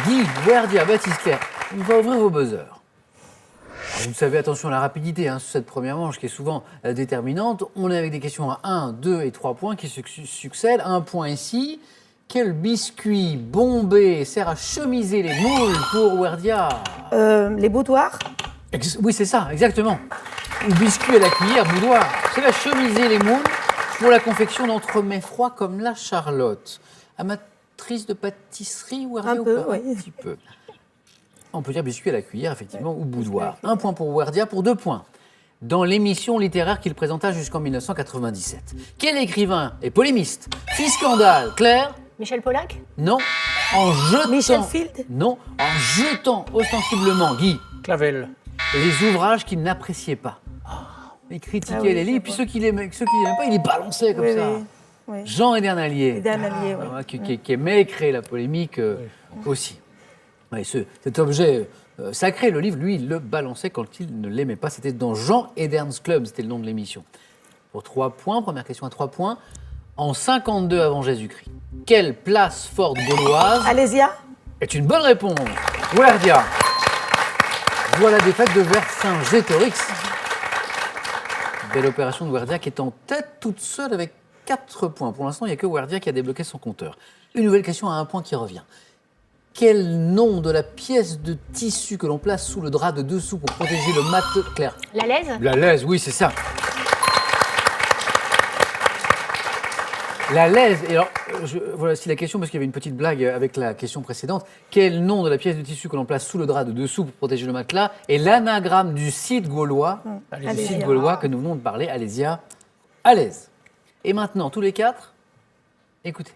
Guy, Werdia, Baptiste, Claire, on va ouvrir vos buzzers. Alors, vous savez, attention à la rapidité sur cette première manche qui est souvent déterminante. On est avec des questions à 1, 2 et 3 points qui succèdent. 1 point ici. Quel biscuit bombé sert à chemiser les moules pour Werdia? Les boudoirs. Oui, c'est ça, exactement. Ou biscuit à la cuillère, boudoir. C'est à chemiser les moules pour la confection d'entremets froids comme la Charlotte. Amatrice de pâtisserie, Werdia, Un peu, ou pas? oui. Un petit peu. On peut dire biscuit à la cuillère, effectivement, ou boudoir. 1 point pour Werdia, pour 2 points. Dans l'émission littéraire qu'il présenta jusqu'en 1997. Quel écrivain et polémiste fit scandale? Claire? Michel Polac? Non. En jetant... Michel Field? Non. En jetant ostensiblement, Guy, Clavel. les ouvrages qu'il n'appréciait pas. Il critiquait oui, les livres, puis ceux qui l'aimaient pas, il les balançait comme Oui, ça. oui, oui. Jean Edernalier, Edernalier, oui. qui aimait créer la polémique aussi. Oui, cet objet sacré, le livre, lui, il le balançait quand il ne l'aimait pas. C'était dans Jean Edern's Club, c'était le nom de l'émission. Pour 3 points, première question à 3 points. En 52 avant Jésus-Christ, quelle place forte gauloise Alésia? est une bonne réponse? Werdia. Voilà la défaite de Vercingétorix. Belle opération de Werdia qui est en tête toute seule avec 4 points. Pour l'instant, il n'y a que Werdia qui a débloqué son compteur. Une nouvelle question à 1 point qui revient. Quel nom de la pièce de tissu que l'on place sous le drap de dessous pour protéger le mat clair? La Laise? La laise, oui, c'est ça. La laise. Et alors, voici la question, parce qu'il y avait une petite blague avec la question précédente. Quel nom de la pièce de tissu que l'on place sous le drap de dessous pour protéger le matelas est l'anagramme du site gaulois, que nous venons de parler, Alésia, à l'aise. Et maintenant, tous les 4, écoutez.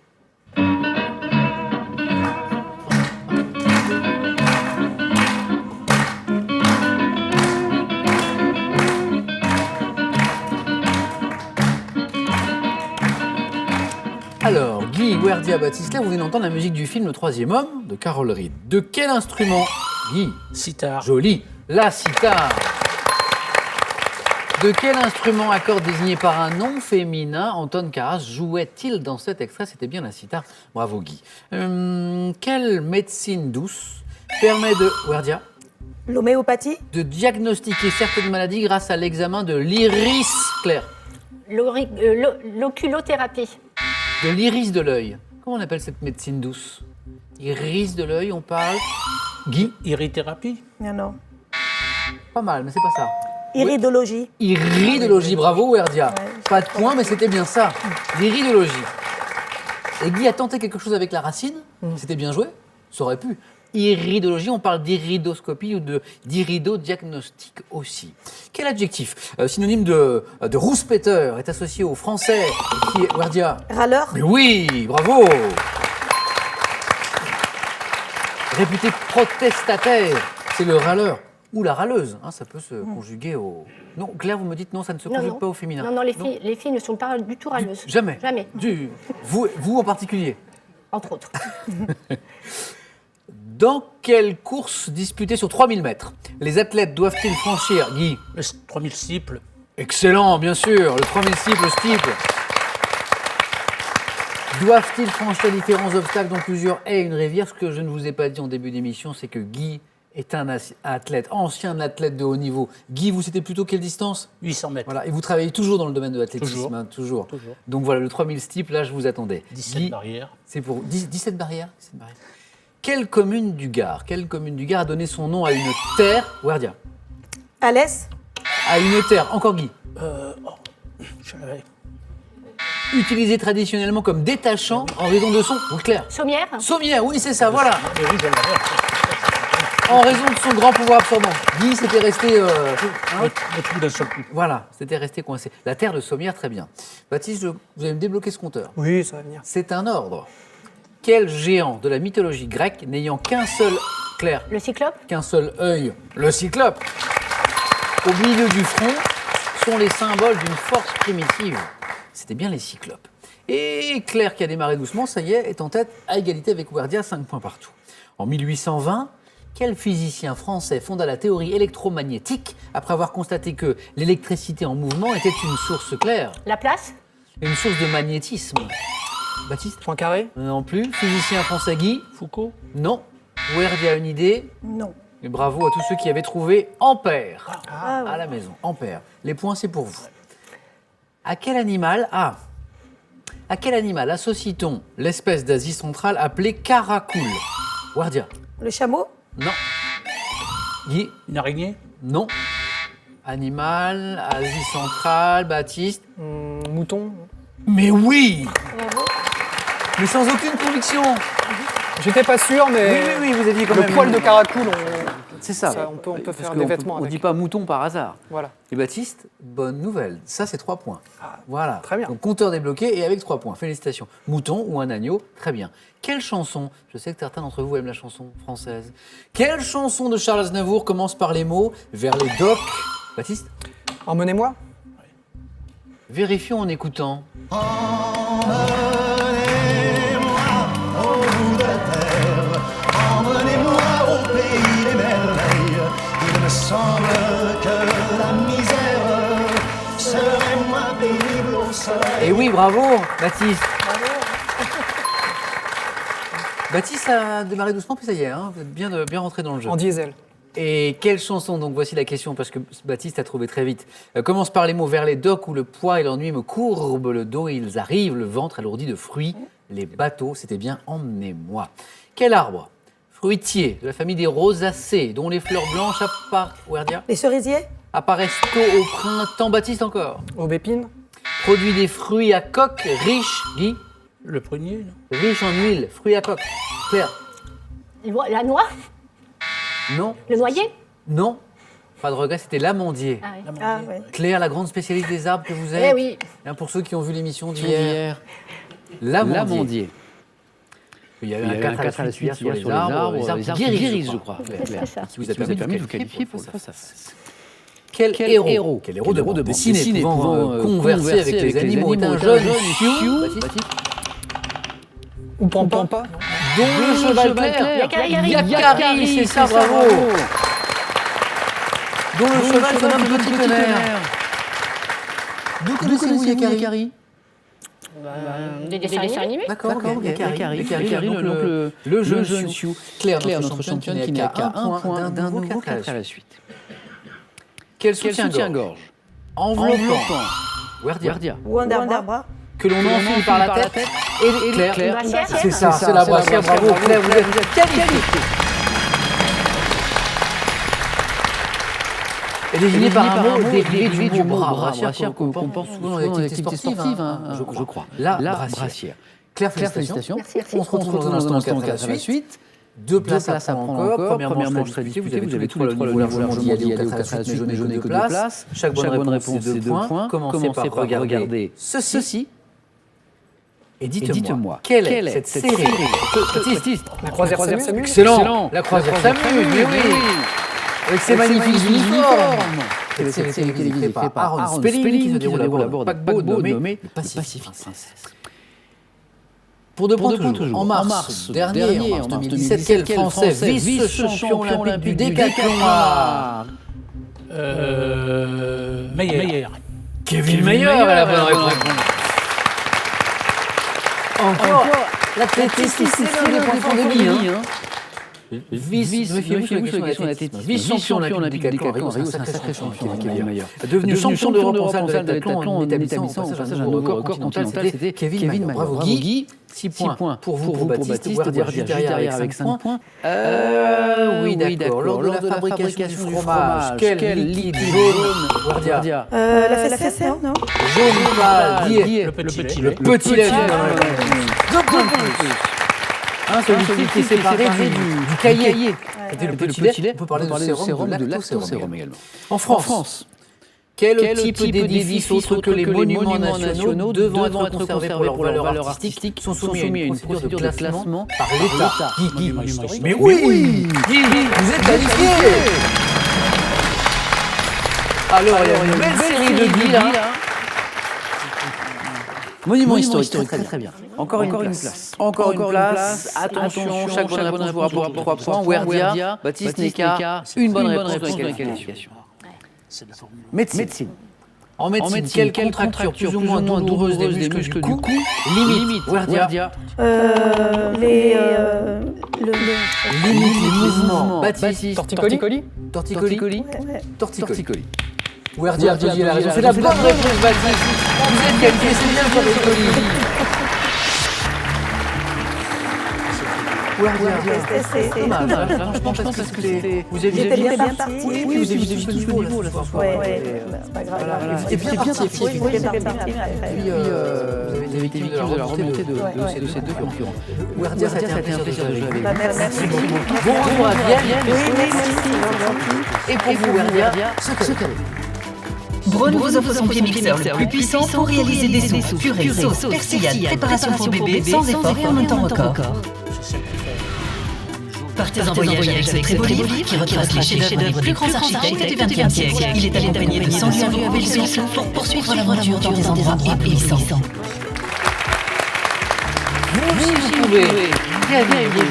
Alors, Guy, Werdia, Baptiste, vous venez d'entendre la musique du film Le Troisième Homme de Carol Reed. De quel instrument, Guy? Sitar. Joli. La sitar. De quel instrument à cordes désigné par un nom féminin Anton Karas jouait-il dans cet extrait? C'était bien la sitar. Bravo, Guy. Quelle médecine douce permet de... Werdia? L'homéopathie? De diagnostiquer certaines maladies grâce à l'examen de l'iris clair. L'oculothérapie. De l'iris de l'œil. Comment on appelle cette médecine douce? Iris de l'œil, on parle. Guy? Irithérapie. Non. Pas mal, mais c'est pas ça. Iridologie. Iridologie, bravo Werdia. Pas de point, mais c'était bien ça. L'iridologie. Et Guy a tenté quelque chose avec la racine. C'était bien joué. Ça aurait pu. Iridologie, on parle d'iridoscopie ou d'iridodiagnostic aussi. Quel adjectif synonyme de rouspéteur est associé au français qui est Werdia? Râleur? Mais oui, bravo. Réputé protestataire, c'est le râleur ou la râleuse. Ça peut se conjuguer au... Non, Claire, vous me dites non, ça ne se conjugue pas au féminin. Non, les filles ne sont pas du tout râleuses. Jamais. Jamais. Vous en particulier. Entre autres. Dans quelle course disputée sur 3000 mètres les athlètes doivent-ils franchir, Guy? Le 3000 steeple. Excellent, bien sûr, le 3000 steeple. Doivent-ils franchir différents obstacles, dont plusieurs haies et une rivière? Ce que je ne vous ai pas dit en début d'émission, c'est que Guy est un athlète, ancien athlète de haut niveau. Guy, vous, c'était plutôt quelle distance? 800 mètres. Voilà, et vous travaillez toujours dans le domaine de l'athlétisme, Toujours. toujours. Donc voilà, le 3000 steeple, là, je vous attendais. 17 barrières. C'est pour 17 barrières. Quelle commune du Gard a donné son nom à une terre? Werdia. Alès? À une terre, encore Guy. Je l'avais. Utilisée traditionnellement comme détachant en raison de son... Oui, Claire. Sommière? Sommière, oui, c'est ça, voilà. Mais oui, je l'avais. En raison de son grand pouvoir absorbant. Guy, c'était resté... Le trou d'un seul coup. Voilà, c'était resté coincé. La terre de Sommière, très bien. Baptiste, vous allez me débloquer ce compteur. Oui, ça va venir. C'est un ordre. Quel géant de la mythologie grecque n'ayant qu'un seul... Claire. Le cyclope? Qu'un seul œil, le cyclope. Au milieu du front sont les symboles d'une force primitive. C'était bien les cyclopes. Et Claire, qui a démarré doucement, ça y est en tête à égalité avec Werdia, 5 points partout. En 1820, quel physicien français fonda la théorie électromagnétique après avoir constaté que l'électricité en mouvement était une source claire? Laplace? Une source de magnétisme. Baptiste? Poincaré. Non plus. Physicien français Guy? Foucault. Non. Werdia a une idée. Non. Et bravo à tous ceux qui avaient trouvé Ampère Ah, ouais. à la maison. Ampère. Les points, c'est pour vous. À quel animal associe-t-on l'espèce d'Asie centrale appelée caracoule? Werdia. Le chameau? Non. Guy. Une araignée? Non. Animal, Asie centrale, Baptiste. Mouton. Mais oui. Bravo. Mais sans aucune conviction. J'étais pas sûr, mais Oui, vous aviez quand le même... poil de caracoule, C'est ça. on peut Parce faire qu'on des peut- vêtements On avec. dit pas mouton par hasard. Voilà. Et Baptiste, bonne nouvelle. Ça, c'est 3 points. Voilà. très bien. Donc, compteur débloqué et avec 3 points. Félicitations. Mouton ou un agneau, très bien. Quelle chanson, je sais que certains d'entre vous aiment la chanson française, quelle chanson de Charles Aznavour commence par les mots « vers les docks » Baptiste, Emmenez-moi. vérifions en écoutant. Emmenez-moi au pays des merveilles. Il me semble que la misère serait moins pénible au soleil. Et oui, bravo, Baptiste. Baptiste a démarré doucement, puis ça y est, hein, vous êtes bien rentré dans le jeu. En diesel. Et quelle chanson, donc voici la question, parce que Baptiste a trouvé très vite. Commence par les mots « vers les docks où le poids et l'ennui me courbent le dos, ils arrivent, le ventre alourdi de fruits, les bateaux, c'était bien emmenez-moi ». Quel arbre fruitier de la famille des rosacées, dont les fleurs blanches Les cerisiers? apparaissent tôt au printemps, Baptiste encore. Aubépine. Produit des fruits à coque riches, Guy, Le prunier, non? riches en huile, fruits à coque. Claire, La noix? non, Le noyer? non, pas de regret, c'était l'amandier. Ah oui. Ah, ouais. Claire, la grande spécialiste des arbres que vous êtes. Eh oui. Hein, pour ceux qui ont vu l'émission d'hier, l'amandier. Il y a eu un 4 à la suite hier sur les arbres. Les arbres qui guérissent, je crois. C'est ça. Qui vous a permis de vous qualifier pour ça. Quel héros de bande dessinée pouvant converser avec les animaux est un jeune Sioux, Baptiste, Ou Pampa. dont le cheval clair, Yakari. Yakari, c'est ça, bravo. Dont le cheval se nomme Petit Tonnerre. D'où connaissez-vous Yakari? Des dessins animés? D'accord, Yakari, donc le jeune Sioux. Claire, notre championne qui n'est qu'à un point d'un nouveau 4 à la suite. Quel soutien-gorge enveloppant Werdia Wonderbra. que l'on enfile par la tête et Claire. Brassière. C'est ça, c'est la brassière, bravo Claire, vous êtes qualifiée. Et désigné par un mot dérivé du bras. Brassière qu'on pense souvent dans les activités sportives, je crois. La brassière. Claire, félicitations. Merci. On se retrouve dans un instant à la suite. Deux places à prendre encore. Première manche très difficile. Vous avez tous les trois le largement d'y aller au 4 à la suite, mais je n'ai que 2 places. Chaque bonne réponse, c'est 2 points. Commencez par regarder ceci. Et dites-moi, quelle est cette série? La croisière s'amuse. Excellent. La croisière s'amuse, mais oui. Avec ses magnifiques uniformes. Cette série télévisée par Aaron Spelling qui se déroule à bord d'un paquebot nommé le Pacific Princess. Pour de bon toujours, en mars dernier, en mars 2017, quel Français vice-champion olympique du décathlon Meyer. Kevin Meyer à la bonne réponse. Encore l'athlétisme, c'est le point fort de Guy. Vice-champion olympique du décathlon, c'est un sacré champion, Kevin Meyer. Devenu champion d'Europe en salle de décathlon en établissant au passage un nouveau record continental, c'était Kevin Meyer. Bravo Guy. 6 points pour vous, pour Baptiste, Werdia juste derrière avec 5 points. Oui, d'accord. Lors de la fabrication du fromage, quel liquide jaune, Werdia? La fessée, non? Jaune pâle, Guy. Le petit lait. Petit lait. 2 points de plus. Celui qui est séparé du cahier. C'était le petit lait. On peut parler de sérum, de lactosérum également. En France, quel type d'édifice autre que les monuments nationaux devant être conservés pour leur valeur artistique sont soumis à une procédure de classement par l'État? Guy. Mais oui, Guy, vous êtes qualifié. Alors, il y a une belle série de Guy là. Monument historique, très bien. Encore une place. Encore une place. Attention, chaque bonne réponse vous rapporte 3 points. Werdia, Baptiste Neka, une bonne réponse de la qualification. Médecine. En médecine, quelle contracture plus ou moins douloureuse des muscles du cou limite Werdia? Limite les mouvements. Baptiste. Torticolis. Torticolis. Ouais. Torticolis. Werdia a la raison. C'est la bonne réponse, Baptiste. Vous êtes qualifié, c'est bien, Torticolis. C'est Franchement, je pense que c'était. Vous avez J'étais bien bien parti. Oui, vous avez tous le niveau là. Ouais, c'est pas grave. Et bien parti, Oui, j'étais parti. Puis, vous avez été victime de la remontée de ces deux concurrents. Werdia, ça a été un plaisir de jouer avec vous. Merci beaucoup. Bon retour à Vienne. Oui, merci. Et pour vous, Werdia, ce cadeau. Braun vous offre son pied mixeur le plus puissant pour réaliser des sauces, purées, sauces, persillades, préparation pour bébé, sans effort et en un temps record. Partez en voyage avec ce très beau livre qui retrace les chefs-d'œuvre des plus grands architectes du XXe siècle. Il est accompagné de 100 lieux avec le souffle pour poursuivre l'aventure dans des endroits éblouissants. Vous pouvez gagner des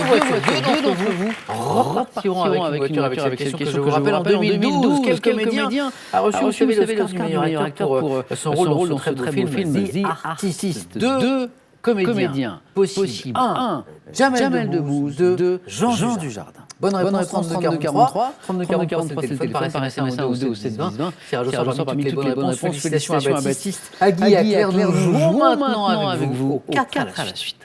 voitures. Deux d'entre vous repartiront avec une voiture avec cette question que je vous rappelle en 2012. Quel comédien a reçu l'Oscar du meilleur acteur pour son rôle dans ce très beau film The Artist. Deux comédiens possibles. 1. Jamel Debbouze. 2. Jean Dujardin. Bonne réponse, 32-43. 32-43, c'est le téléphone par SMS 1 ou 2 ou 7-20. Tirage au sort parmi toutes les bonnes réponses. Félicitations à Baptiste. À Guy, à Claire, nous jouons maintenant avec vous au 4 à la suite.